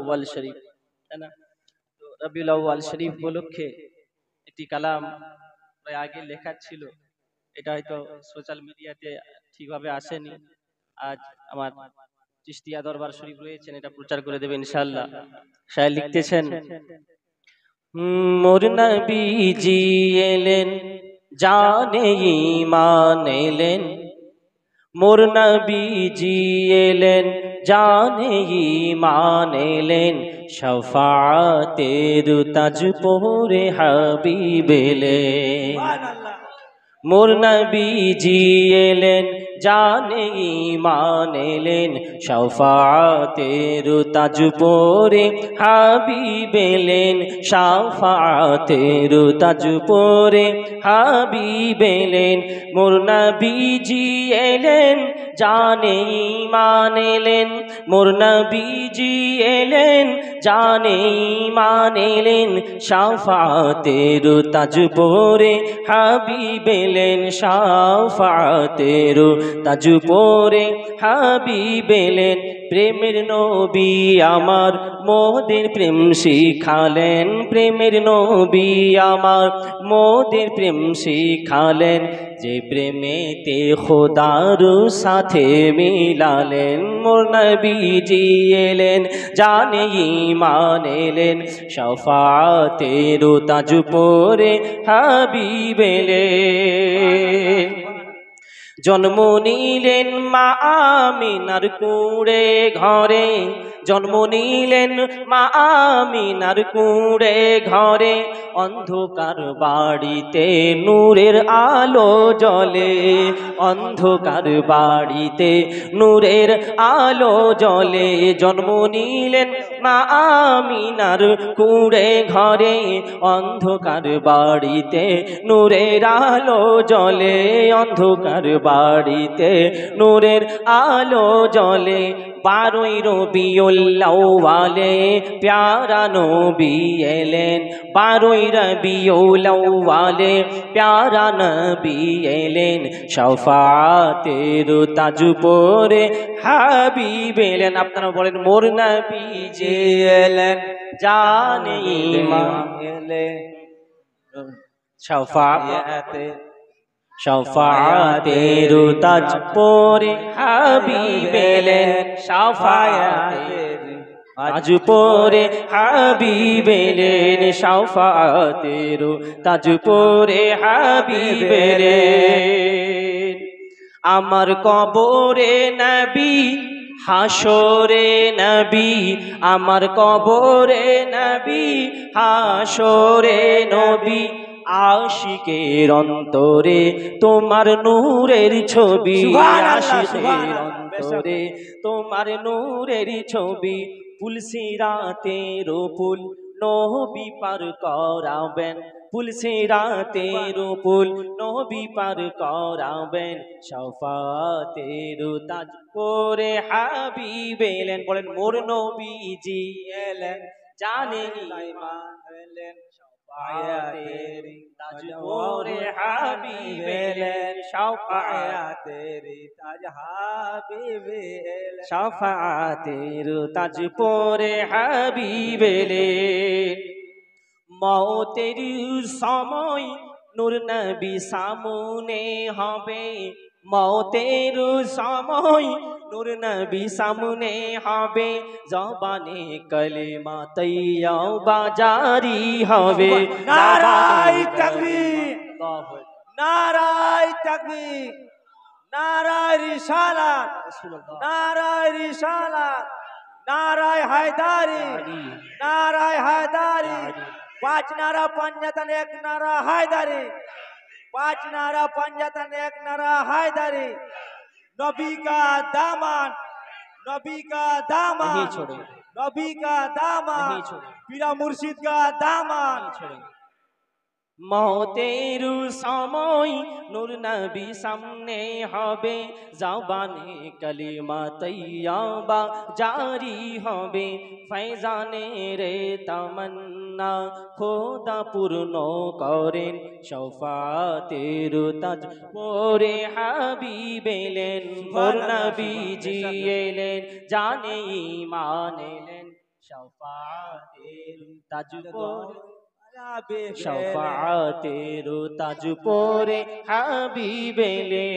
আউয়াল শরীফ, তাই না? তো রবিউল আউয়াল শরীফ উপলক্ষে একটি কালাম প্রায় আগে লেখা ছিল, এটা হয়তো সোশ্যাল মিডিয়াতে ঠিকভাবে আসেনি। আজ আমার চিশতিয়া দরবার শরীফ রয়েছেন, এটা প্রচার করে দেবে ইনশাআল্লাহ। শায়র লিখতেছেন, মোর নবীজি এলেন জানে ঈমান এলেন, মোর নবীজি এলেন জানে ঈমান এলেন, শাফাতের তাজ পরে হাবিব এলেন। মোর নবীজি এলেন জানে ঈমান এলেন, শাফাতের তাজ পরে হাবিব এলেন, শাফাতের তাজ পরে হাবিব এলেন। মোর নবীজি এলেন জানে ঈমান এলেন, মোর নবীজি এলেন জানে ঈমান এলেন, শাফাতের তাজ পরে হাবিব এলেন, শাফাতের তাজ পরে হাবিব এলেন। প্রেমের নবী আমার মোদের প্রেম শিখালেন, প্রেমের নবী আমার মোদের প্রেম শিখালেন, যে প্রেমেতে খোদার সাথে মিলালেন। মোর নবীজি এলেন জানে ঈমান এলেন, শাফাতের তাজ পরে হাবিব এলেন। জন্ম নিলেন মা আমিনার কুঁড়ে ঘরে, জন্ম নিলেন মা আমিনার কুঁড়ে ঘরে, অন্ধকার বাড়িতে নূরের আলো জ্বলে, অন্ধকার বাড়িতে নূরের আলো জ্বলে। জন্ম নিলেন মা আমিনার কুঁড়ে ঘরে, অন্ধকার বাড়িতে নূরের আলো জ্বলে, অন্ধকার বাড়িতে নূরের আলো জ্বলে। 12ই রবিউল আউয়ালে প্যারা নবী এলেন, 12ই রবিউল আউয়ালে প্যারা নবী এলেন, শাফাতের তাজ পরে হাবিব এলেন। আপনারা বলেন মোর নবীজি এলেন জানে ঈমান এলেন, শাফাতের তাজ পরে হাবিব এলেন, শাফাতের তাজ পরে হাবিব এলেন, শাফাতের তাজ পরে হাবিব এলেন। আমার কবরে নবী হাসরে নবী, আমার কবরে নবী হাসরে নবী, আশিকের অন্তরে তোমার নূরের ছবি, আশিকের অন্তরে তোমার নূরের ছবি। পুলসিরাতের পুল নবী পার করাবেন, পুলসিরাতের পুল নবী পার করাবেন, শাফাতের তাজ পরে হাবিব এলেন। বলেন মোর নবীজি এলেন জানে ঈমান এলেন, শাফাতের তাজ পরে হাবিব এলেন, শাফাতের তাজ হাবিব এলেন, শাফাতের তাজ পরে হাবিব এলেন। মওতের সময় নূর নবী সামনে হবে, মওতের সময় নূর নবী সামনে হবে, জবানে কলিমা তৈয়বা জারি হবে। নারায়ে তাকবীর, নারায়ে তাকবীর, নারায়ে রিসালাত, নারায়ে রিসালাত, নারায়ে হায়দারি, নারায়ে হায়দারি। 5 নারা পাঞ্জাতন, 1 নারা হায়দারি, 5 नारा पंजातन, 1 नारा हैदरी। नबी का दामन, नबी का दामन, नबी का दामन, पीरा मुर्शिद का दामन। মওতের সময় নূর নবী সামনে হবে, জবানে কলিমা তৈয়বা জারি হবে, ফয়জানে রে তামান্না খোদা পূর্ণ করেন, শাফাতের তাজ পরে হাবিব এলেন। মোর নবীজি এলেন জানে ঈমান এলেন, শাফাআতের তাজ পরে হাবিবে শাফাআতের তাজ পরে হাবিবেলে